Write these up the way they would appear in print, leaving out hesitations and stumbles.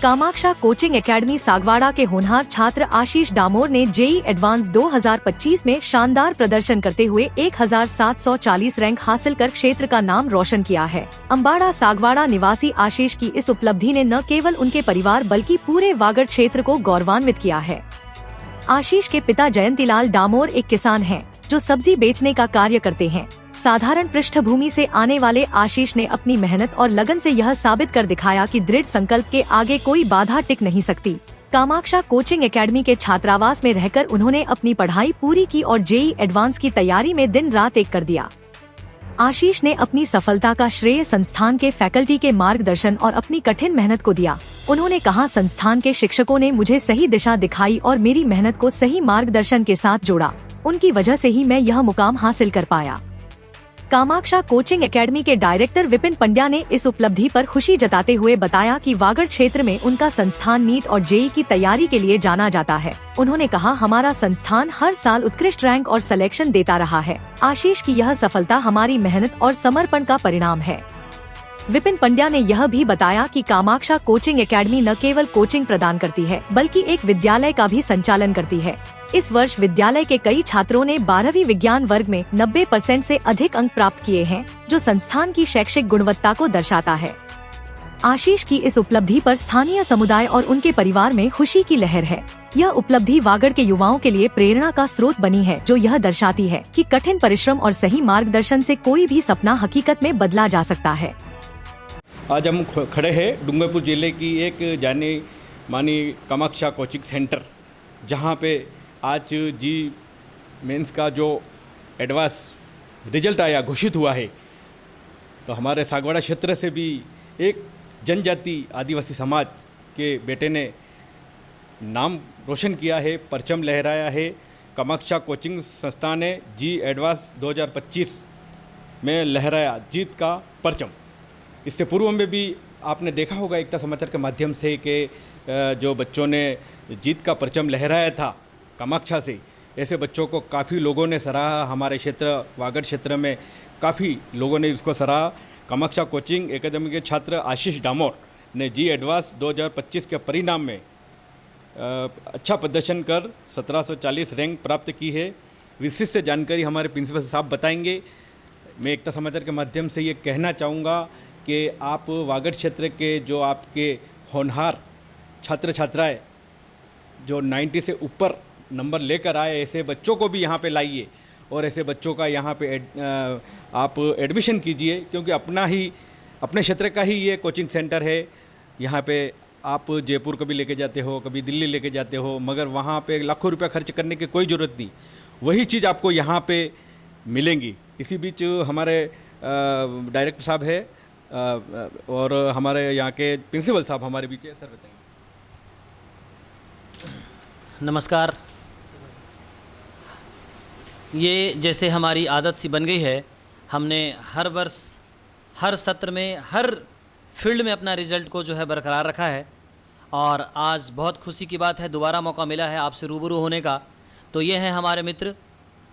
Kamaksha coaching academy Sagwara के होनहार छात्र आशीष डामोर ने जेई एडवांस 2025 में शानदार प्रदर्शन करते हुए 1740 रैंक हासिल कर क्षेत्र का नाम रोशन किया है। अम्बाड़ा सागवाड़ा निवासी आशीष की इस उपलब्धि ने न केवल उनके परिवार बल्कि पूरे वागड़ क्षेत्र को गौरवान्वित किया है। आशीष के पिता जयंतीलाल डामोर एक किसान हैं, जो सब्जी बेचने का कार्य करते हैं। साधारण पृष्ठभूमि से आने वाले आशीष ने अपनी मेहनत और लगन से यह साबित कर दिखाया कि दृढ़ संकल्प के आगे कोई बाधा टिक नहीं सकती। कामाक्षा कोचिंग एकेडमी के छात्रावास में रहकर उन्होंने अपनी पढ़ाई पूरी की और जेई एडवांस की तैयारी में दिन रात एक कर दिया। आशीष ने अपनी सफलता का श्रेय संस्थान के फैकल्टी के मार्गदर्शन और अपनी कठिन मेहनत को दिया। उन्होंने कहा, संस्थान के शिक्षकों ने मुझे सही दिशा दिखाई और मेरी मेहनत को सही मार्गदर्शन के साथ जोड़ा। उनकी वजह से ही मैं यह मुकाम हासिल कर पाया। कामाक्षा कोचिंग एकेडमी के डायरेक्टर विपिन पंड्या ने इस उपलब्धि पर खुशी जताते हुए बताया कि वागड़ क्षेत्र में उनका संस्थान नीट और जेई की तैयारी के लिए जाना जाता है। उन्होंने कहा, हमारा संस्थान हर साल उत्कृष्ट रैंक और सिलेक्शन देता रहा है। आशीष की यह सफलता हमारी मेहनत और समर्पण का परिणाम है। विपिन पंड्या ने यह भी बताया कि कामाक्षा कोचिंग एकेडमी न केवल कोचिंग प्रदान करती है बल्कि एक विद्यालय का भी संचालन करती है। इस वर्ष विद्यालय के कई छात्रों ने 12वीं विज्ञान वर्ग में 90% से अधिक अंक प्राप्त किए हैं, जो संस्थान की शैक्षिक गुणवत्ता को दर्शाता है। आशीष की इस उपलब्धि पर स्थानीय समुदाय और उनके परिवार में खुशी की लहर है। यह उपलब्धि वागड़ के युवाओं के लिए प्रेरणा का स्रोत बनी है, जो यह दर्शाती है कि कठिन परिश्रम और सही मार्गदर्शन से कोई भी सपना हकीकत में बदला जा सकता है। आज हम खड़े हैं डूंगरपुर जिले की एक जानी मानी कामाक्षा कोचिंग सेंटर, जहां पे आज जी मेंस का जो एडवांस रिजल्ट आया घोषित हुआ है, तो हमारे सागवाड़ा क्षेत्र से भी एक जनजाति आदिवासी समाज के बेटे ने नाम रोशन किया है, परचम लहराया है। कामाक्षा कोचिंग संस्थान ने जी एडवांस 2025 में लहराया जीत का परचम। इससे पूर्व में भी आपने देखा होगा एकता समाचार के माध्यम से कि जो बच्चों ने जीत का परचम लहराया था कामाक्षा से, ऐसे बच्चों को काफ़ी लोगों ने सराहा। हमारे क्षेत्र वागड़ क्षेत्र में काफ़ी लोगों ने इसको सराहा। कामाक्षा कोचिंग एकेडमी के छात्र आशीष डामोर ने जी एडवांस 2025 के परिणाम में अच्छा प्रदर्शन कर 1740 रैंक प्राप्त की है। विशिष्ट जानकारी हमारे प्रिंसिपल साहब बताएंगे। मैं एकता समाचार के माध्यम से ये कहना चाहूँगा कि आप वागड़ क्षेत्र के जो आपके होनहार छात्र छात्राएं जो 90 से ऊपर नंबर लेकर आए, ऐसे बच्चों को भी यहाँ पे लाइए और ऐसे बच्चों का यहाँ पे आप एडमिशन कीजिए, क्योंकि अपने क्षेत्र का ही ये कोचिंग सेंटर है। यहाँ पे आप जयपुर कभी लेके जाते हो, कभी दिल्ली लेके जाते हो, मगर वहाँ पे लाखों रुपया खर्च करने की कोई ज़रूरत नहीं। वही चीज़ आपको यहाँ पे मिलेंगी। इसी बीच हमारे डायरेक्टर साहब है और हमारे यहाँ के प्रिंसिपल साहब हमारे बीच है। सर बताइए। नमस्कार। ये जैसे हमारी आदत सी बन गई है, हमने हर वर्ष हर सत्र में हर फील्ड में अपना रिजल्ट को जो है बरकरार रखा है, और आज बहुत खुशी की बात है, दोबारा मौका मिला है आपसे रूबरू होने का। तो ये हैं हमारे मित्र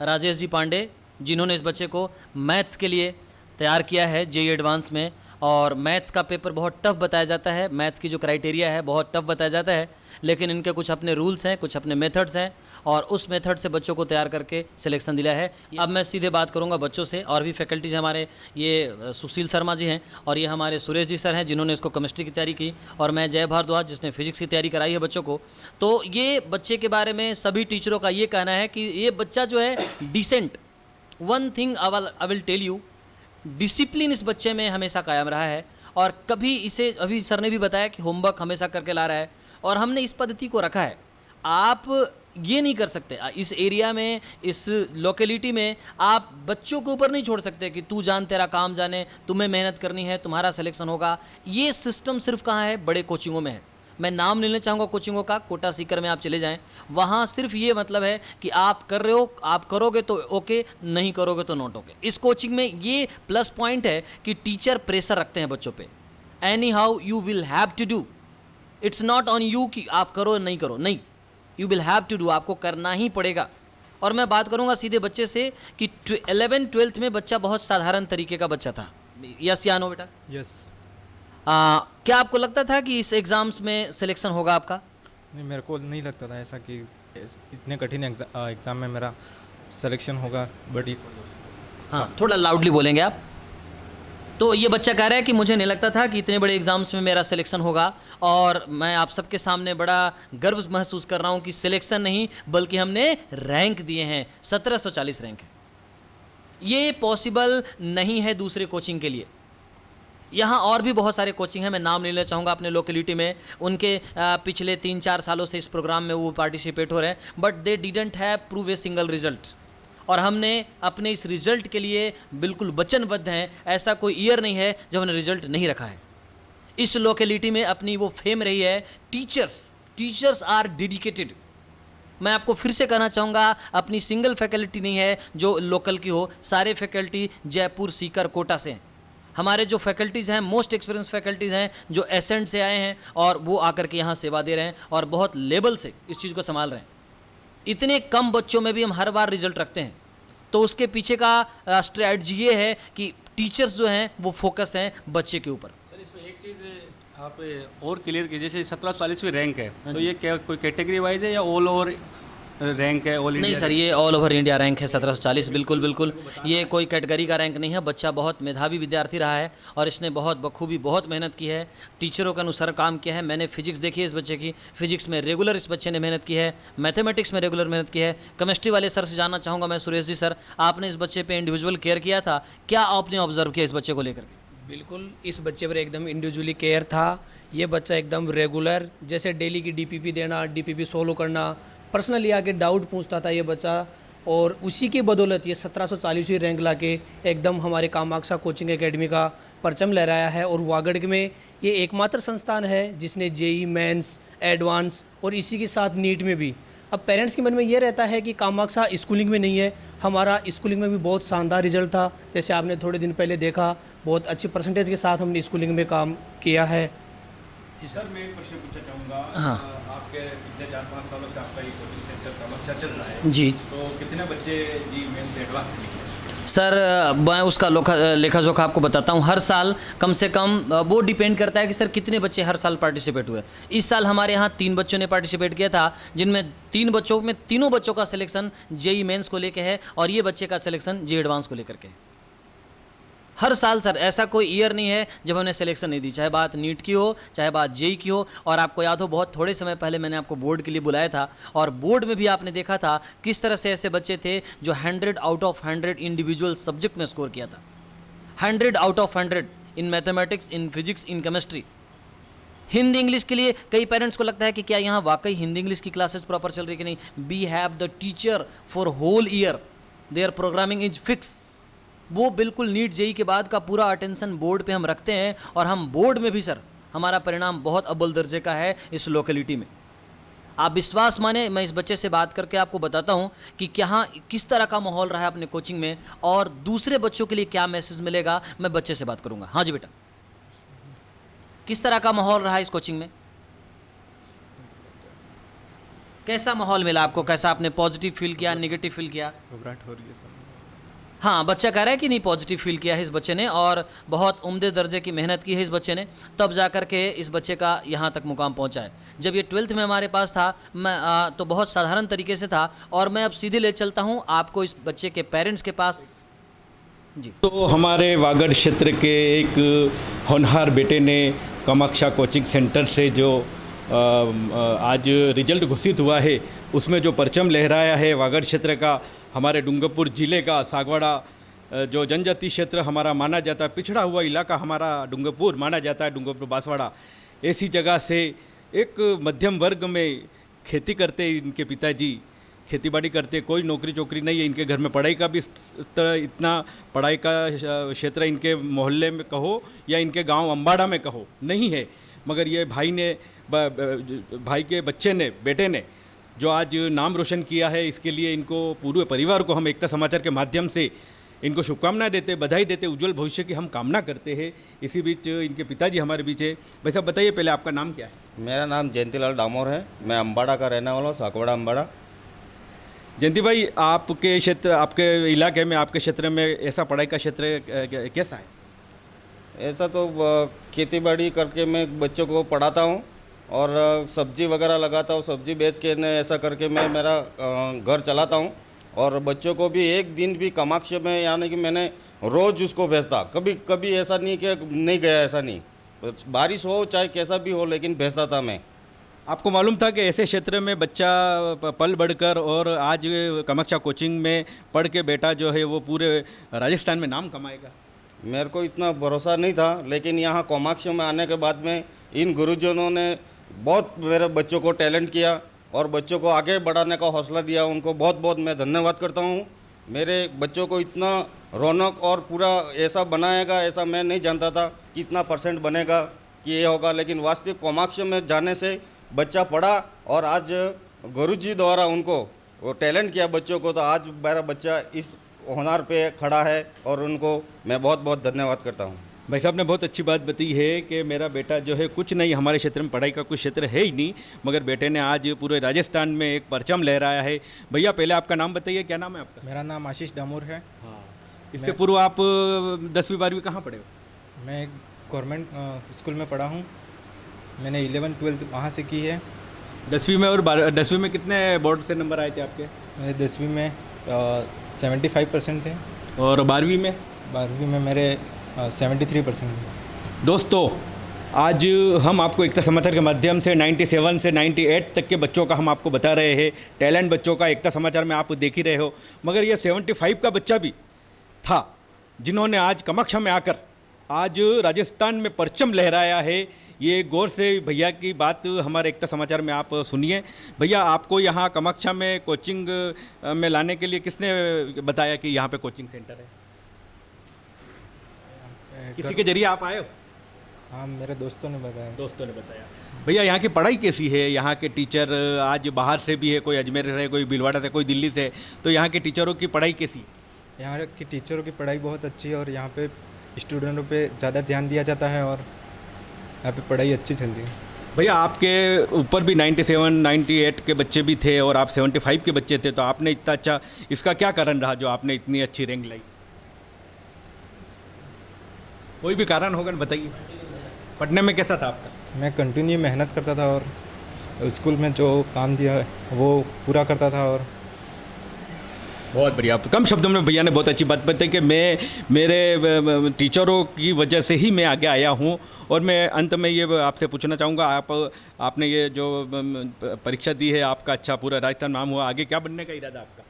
राजेश जी पांडे, जिन्होंने इस बच्चे को मैथ्स के लिए तैयार किया है जेई एडवांस में। और मैथ्स का पेपर बहुत टफ बताया जाता है, मैथ्स की जो क्राइटेरिया है बहुत टफ बताया जाता है, लेकिन इनके कुछ अपने रूल्स हैं, कुछ अपने मेथड्स हैं, और उस मेथड से बच्चों को तैयार करके सिलेक्शन दिला है। अब मैं सीधे बात करूंगा बच्चों से, और भी फैकल्टीज हमारे, ये सुशील शर्मा जी हैं और ये हमारे सुरेश जी सर हैं, जिन्होंने इसको केमिस्ट्री की तैयारी की, और मैं जय भारद्वाज जिसने फिजिक्स की तैयारी कराई है बच्चों को। तो ये बच्चे के बारे में सभी टीचरों का ये कहना है कि ये बच्चा जो है decent, one thing I will tell you, discipline इस बच्चे में हमेशा कायम रहा है, और कभी इसे, अभी सर ने भी बताया कि होमवर्क हमेशा करके ला रहा है, और हमने इस पद्धति को रखा है। आप ये नहीं कर सकते इस एरिया में, इस लोकेलिटी में आप बच्चों के ऊपर नहीं छोड़ सकते कि तू जान तेरा काम जाने, तुम्हें मेहनत करनी है, तुम्हारा सिलेक्शन होगा। ये सिस्टम सिर्फ कहाँ है? बड़े कोचिंगों में है। मैं नाम लेना चाहूँगा कोचिंगों का, कोटा सीकर में आप चले जाएं, वहाँ सिर्फ ये मतलब है कि आप कर रहे हो, आप करोगे तो ओके, नहीं करोगे तो नॉट ओके। इस कोचिंग में ये प्लस पॉइंट है कि टीचर प्रेशर रखते हैं बच्चों पे। Anyhow you will have to do, it's not on you कि आप करो नहीं करो, नहीं, you will have to do, आपको करना ही पड़ेगा। और मैं बात करूँगा सीधे बच्चे से कि 11th 12th में बच्चा बहुत साधारण तरीके का बच्चा था। यस या नो बेटा? यस। क्या आपको लगता था कि इस एग्ज़ाम्स में सिलेक्शन होगा आपका? नहीं, मेरे को नहीं लगता था ऐसा कि इतने कठिन एग्ज़ाम में मेरा सिलेक्शन होगा, बट हाँ, थोड़ा लाउडली बोलेंगे आप। तो ये बच्चा कह रहा है कि मुझे नहीं लगता था कि इतने बड़े एग्ज़ाम्स में मेरा सिलेक्शन होगा, और मैं आप सबके सामने बड़ा गर्व महसूस कर रहा हूँ कि सिलेक्शन नहीं बल्कि हमने रैंक दिए हैं, 1740 रैंक है। ये पॉसिबल नहीं है दूसरे कोचिंग के लिए। यहाँ और भी बहुत सारे कोचिंग हैं, मैं नाम नहीं लेना चाहूँगा अपने लोकेलिटी में, उनके पिछले 3-4 सालों से इस प्रोग्राम में वो पार्टिसिपेट हो रहे हैं, but they didn't have prove a single result. और हमने अपने इस रिज़ल्ट के लिए बिल्कुल वचनबद्ध हैं। ऐसा कोई ईयर नहीं है जब हमने रिज़ल्ट नहीं रखा है। इस लोकेलिटी में अपनी वो फेम रही है। Teachers are dedicated. मैं आपको फिर से कहना चाहूँगा, अपनी सिंगल फैकल्टी नहीं है जो लोकल की हो, सारे फैकल्टी जयपुर, सीकर, कोटा से हैं। हमारे जो फैकल्टीज़ हैं मोस्ट एक्सपीरियंस फैकल्टीज़ हैं जो एसेंट से आए हैं, और वो आकर के यहाँ सेवा दे रहे हैं और बहुत लेवल से इस चीज़ को संभाल रहे हैं। इतने कम बच्चों में भी हम हर बार रिजल्ट रखते हैं, तो उसके पीछे का स्ट्रैटेजी ये है कि टीचर्स जो हैं वो फोकस हैं बच्चे के ऊपर। सर, इसमें एक चीज़ आप और क्लियर कीजिए, जैसे 1740 रैंक है, तो ये क्या कोई कैटेगरी वाइज है या ऑल ओवर रैंक है? ऑल नहीं इंडिया सर, ये ऑल ओवर इंडिया रैंक है 1740, बिल्कुल। ये कोई कैटेगरी का रैंक नहीं है। बच्चा बहुत मेधावी विद्यार्थी रहा है और इसने बहुत बखूबी बहुत मेहनत की है, टीचरों के अनुसार काम किया है। मैंने फिजिक्स देखी है इस बच्चे की, फिजिक्स में रेगुलर इस बच्चे ने मेहनत की है, मैथमेटिक्स में रेगुलर मेहनत की है। केमिस्ट्री वाले सर से जानना चाहूँगा मैं, सुरेश जी सर, आपने इस बच्चे पर इंडिविजुअल केयर किया था, क्या आपने ऑब्जर्व किया इस बच्चे को लेकर? बिल्कुल, इस बच्चे पर एकदम इंडिविजुअली केयर था। ये बच्चा एकदम रेगुलर, जैसे डेली की डीपीपी देना, डीपीपी सोल्व करना, पर्सनली आके डाउट पूछता था ये बच्चा, और उसी की बदौलत ये 1740 रैंक लाके एकदम हमारे कामाक्षा कोचिंग एकेडमी का परचम लहराया है। और वागड़ में ये एकमात्र संस्थान है जिसने जेई मेंस, एडवांस और इसी के साथ नीट में भी। अब पेरेंट्स के मन में ये रहता है कि कामाक्षा स्कूलिंग में नहीं है, हमारा स्कूलिंग में भी बहुत शानदार रिजल्ट था। जैसे आपने थोड़े दिन पहले देखा, बहुत अच्छी परसेंटेज के साथ हमने स्कूलिंग में काम किया है। सर, मैं एक प्रश्न पूछना चाहूँगा। हाँ। आपके पिछले 4-5 सालों से आपका ये कोचिंग सेंटर कामाक्षा चल रहा है जी, तो कितने बच्चे जी मेंस एडवांस लिखे? सर मैं उसका लेखा जोखा आपको बताता हूँ। हर साल कम से कम, वो डिपेंड करता है कि सर कितने बच्चे हर साल पार्टिसिपेट हुए। इस साल हमारे यहाँ 3 बच्चों ने पार्टिसिपेट किया था, जिनमें 3 बच्चों में तीनों बच्चों का सिलेक्शन जेई मेंस को लेकर है और ये बच्चे का सिलेक्शन जेई एडवांस को लेकर के है। हर साल सर, ऐसा कोई ईयर नहीं है जब हमने सिलेक्शन नहीं दी, चाहे बात नीट की हो, चाहे बात जेई की हो। और आपको याद हो, बहुत थोड़े समय पहले मैंने आपको बोर्ड के लिए बुलाया था, और बोर्ड में भी आपने देखा था किस तरह से ऐसे बच्चे थे जो 100 आउट ऑफ 100 इंडिविजुअल सब्जेक्ट में स्कोर किया था। 100 out of 100 in mathematics, in physics, in chemistry. Hindi English के लिए कई पेरेंट्स को लगता है कि क्या यहाँ वाकई हिंदी इंग्लिश की क्लासेस प्रॉपर चल रही कि नहीं। We have the teacher for whole year, there programming is fix. वो बिल्कुल नीट जेई के बाद का पूरा अटेंशन बोर्ड पे हम रखते हैं, और हम बोर्ड में भी सर हमारा परिणाम बहुत अव्वल दर्जे का है इस लोकेलिटी में। आप विश्वास माने, मैं इस बच्चे से बात करके आपको बताता हूँ कि क्या किस तरह का माहौल रहा है अपने कोचिंग में, और दूसरे बच्चों के लिए क्या मैसेज मिलेगा। मैं बच्चे से बात करूँगा। हाँ जी बेटा, किस तरह का माहौल रहा है इस कोचिंग में? कैसा माहौल मिला आपको? कैसा आपने पॉजिटिव फील किया, नेगेटिव फील किया? घबराहट हो रही है सर। हाँ, बच्चा कह रहा है कि नहीं, पॉजिटिव फील किया है इस बच्चे ने, और बहुत उम्दे दर्जे की मेहनत की है इस बच्चे ने, तब जा कर के इस बच्चे का यहाँ तक मुकाम पहुँचा है। जब ये 12th में हमारे पास था, मैं तो बहुत साधारण तरीके से था, और मैं अब सीधे ले चलता हूँ आपको इस बच्चे के पेरेंट्स के पास। जी, तो हमारे वागड़ क्षेत्र के एक होनहार बेटे ने कामाक्षा कोचिंग सेंटर से जो आज रिजल्ट घोषित हुआ है, उसमें जो परचम लहराया है वागड़ क्षेत्र का, हमारे डूंगरपुर ज़िले का सागवाड़ा जो जनजाति क्षेत्र हमारा माना जाता है, पिछड़ा हुआ इलाका हमारा डूंगरपुर माना जाता है, डूंगरपुर बांसवाड़ा, ऐसी जगह से एक मध्यम वर्ग में खेती करते इनके पिताजी, खेतीबाड़ी करते, कोई नौकरी चौकरी नहीं है इनके घर में। पढ़ाई का भी इतना पढ़ाई का क्षेत्र इनके मोहल्ले में कहो या इनके गांव अम्बाड़ा में कहो नहीं है, मगर ये भाई के बच्चे ने, बेटे ने जो आज नाम रोशन किया है, इसके लिए इनको पूरे परिवार को हम एकता समाचार के माध्यम से इनको शुभकामनाएं देते, बधाई देते, उज्जवल भविष्य की हम कामना करते हैं। इसी बीच इनके पिताजी हमारे बीच है। भाई साहब बताइए, पहले आपका नाम क्या है? मेरा नाम जयंतीलाल डामोर है, मैं अम्बाड़ा का रहने वाला हूँ, सागवाड़ा अम्बाड़ा। जयंती भाई, आपके क्षेत्र, आपके इलाके में, आपके क्षेत्र में ऐसा पढ़ाई का क्षेत्र कैसा है? ऐसा तो खेती बाड़ी करके मैं बच्चों को पढ़ाता हूँ और सब्जी वगैरह लगाता हूँ, सब्जी बेच के ऐसा करके मैं मेरा घर चलाता हूँ। और बच्चों को भी एक दिन भी कामाक्ष में, यानी कि मैंने रोज़ उसको भेजता, कभी कभी ऐसा नहीं कि नहीं गया, ऐसा नहीं, बारिश हो चाहे कैसा भी हो, लेकिन भेजता था मैं। आपको मालूम था कि ऐसे क्षेत्र में बच्चा पल बढ़कर और आज कामाक्षा कोचिंग में पढ़ के बेटा जो है वो पूरे राजस्थान में नाम कमाएगा? मेरे को इतना भरोसा नहीं था, लेकिन यहाँ कामाक्ष में आने के बाद में इन गुरुजनों ने बहुत मेरे बच्चों को टैलेंट किया और बच्चों को आगे बढ़ाने का हौसला दिया। उनको बहुत बहुत मैं धन्यवाद करता हूँ। मेरे बच्चों को इतना रौनक और पूरा ऐसा बनाएगा, ऐसा मैं नहीं जानता था कि इतना परसेंट बनेगा कि ये होगा। लेकिन वास्तविक कामाक्ष में जाने से बच्चा पढ़ा और आज गुरुजी द्वारा उनको वो टैलेंट किया बच्चों को, तो आज मेरा बच्चा इस होनहार पे खड़ा है और उनको मैं बहुत बहुत धन्यवाद करता हूँ। भाई साहब ने बहुत अच्छी बात बताई है कि मेरा बेटा जो है कुछ नहीं, हमारे क्षेत्र में पढ़ाई का कुछ क्षेत्र है ही नहीं, मगर बेटे ने आज पूरे राजस्थान में एक परचम लहराया है। भैया पहले आपका नाम बताइए, क्या नाम है आपका? मेरा नाम आशीष डामोर है। हाँ, इससे पूर्व आप 10वीं 12वीं कहाँ पढ़े हो? मैं एक गवर्नमेंट स्कूल में पढ़ा हूँ। मैंने 11वीं 12वीं वहाँ से की है। 10वीं में और 10वीं में कितने बोर्ड से नंबर आए थे आपके? मेरे 10वीं में 75% थे और 12वीं में? 12वीं में मेरे 73%। दोस्तों, आज हम आपको एकता समाचार के माध्यम से 97 से 98 तक के बच्चों का हम आपको बता रहे हैं, टैलेंट बच्चों का एकता समाचार में आप देख ही रहे हो। मगर ये 75 का बच्चा भी था जिन्होंने आज कामाक्षा में आकर आज राजस्थान में परचम लहराया है। ये गौर से भैया की बात हमारे एकता समाचार में आप सुनिए। भैया, आपको यहाँ कामाक्षा में कोचिंग में लाने के लिए किसने बताया कि यहाँ पे कोचिंग सेंटर है? किसी के जरिए आप आए हो? हाँ, मेरे दोस्तों ने बताया। दोस्तों ने बताया। भैया, यहाँ की पढ़ाई कैसी है? यहाँ के टीचर आज बाहर से भी है, कोई अजमेर से, कोई भीलवाड़ा से, कोई दिल्ली से, तो यहाँ के टीचरों की पढ़ाई कैसी है? यहाँ की टीचरों की पढ़ाई बहुत अच्छी है और यहाँ पे स्टूडेंटों पे ज़्यादा ध्यान दिया जाता है और यहाँ पे पढ़ाई अच्छी चलती है। भैया, आपके ऊपर भी 97 98 के बच्चे भी थे और आप 75 के बच्चे थे, तो आपने इतना अच्छा, इसका क्या कारण रहा जो आपने इतनी अच्छी रैंक लाई? कोई भी कारण होगा ना, बताइए। पढ़ने में कैसा था आपका? मैं कंटिन्यू मेहनत करता था और स्कूल में जो काम दिया है वो पूरा करता था। और बहुत बढ़िया। कम शब्दों में भैया ने बहुत अच्छी बात बताई कि मेरे टीचरों की वजह से ही मैं आगे आया हूँ। और मैं अंत में ये आपसे पूछना चाहूँगा, आपने ये जो परीक्षा दी है, आपका अच्छा पूरा राजस्थान नाम हुआ, आगे क्या बनने का इरादा आपका?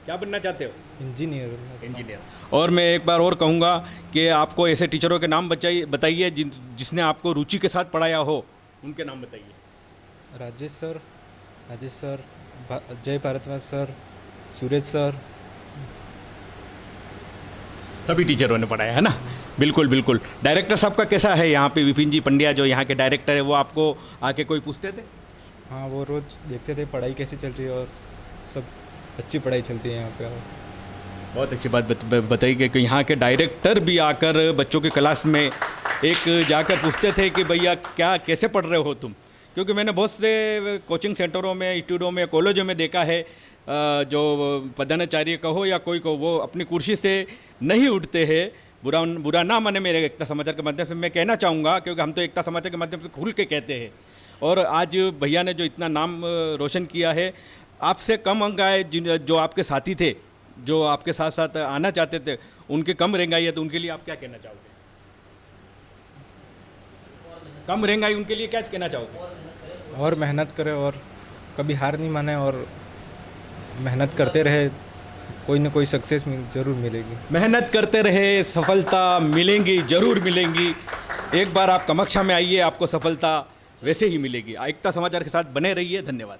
क्या बनना चाहते हो? इंजीनियर। और मैं एक बार और कहूँगा कि आपको ऐसे टीचरों के नाम बताइए जिसने आपको रुचि के साथ पढ़ाया हो, उनके नाम बताइए। राजेश सर, जय भारद्वाज सर, सूरज सर, सभी टीचरों ने पढ़ाया है ना? बिल्कुल बिल्कुल। डायरेक्टर साहब का कैसा है यहाँ पे? विपिन जी पंड्या जो यहाँ के डायरेक्टर है, वो आपको आके कोई पूछते थे? हाँ, वो रोज़ देखते थे पढ़ाई कैसी चल रही है और सब अच्छी पढ़ाई चलती है यहाँ पे। बहुत अच्छी बात बताई कि यहाँ के डायरेक्टर भी आकर बच्चों की क्लास में एक जाकर पूछते थे कि भैया क्या कैसे पढ़ रहे हो तुम? क्योंकि मैंने बहुत से कोचिंग सेंटरों में, इंस्टीट्यूटों में, कॉलेजों में देखा है, जो प्रधानाचार्य कहो या कोई को, वो अपनी कुर्सी से नहीं उठते हैं। बुरा ना माने मेरे एकता समाचार के माध्यम से मैं कहना चाहूँगा, क्योंकि हम तो एकता समाचार के माध्यम से खुल के कहते हैं। और आज भैया ने जो इतना नाम रोशन किया है, आपसे कम अंक आए जो आपके साथी थे, जो आपके साथ साथ आना चाहते थे, उनके कम रैंक आई है, तो उनके लिए आप क्या कहना चाहोगे? कम रैंक आई, उनके लिए क्या कहना चाहोगे? और मेहनत करें और कभी हार नहीं माने और मेहनत करते रहे, कोई ना कोई सक्सेस जरूर मिलेगी। मेहनत करते रहे, सफलता मिलेंगी, जरूर मिलेंगी। एक बार आप कामाक्षा में आइए, आपको सफलता वैसे ही मिलेगी। एकता समाचार के साथ बने रहिए। धन्यवाद।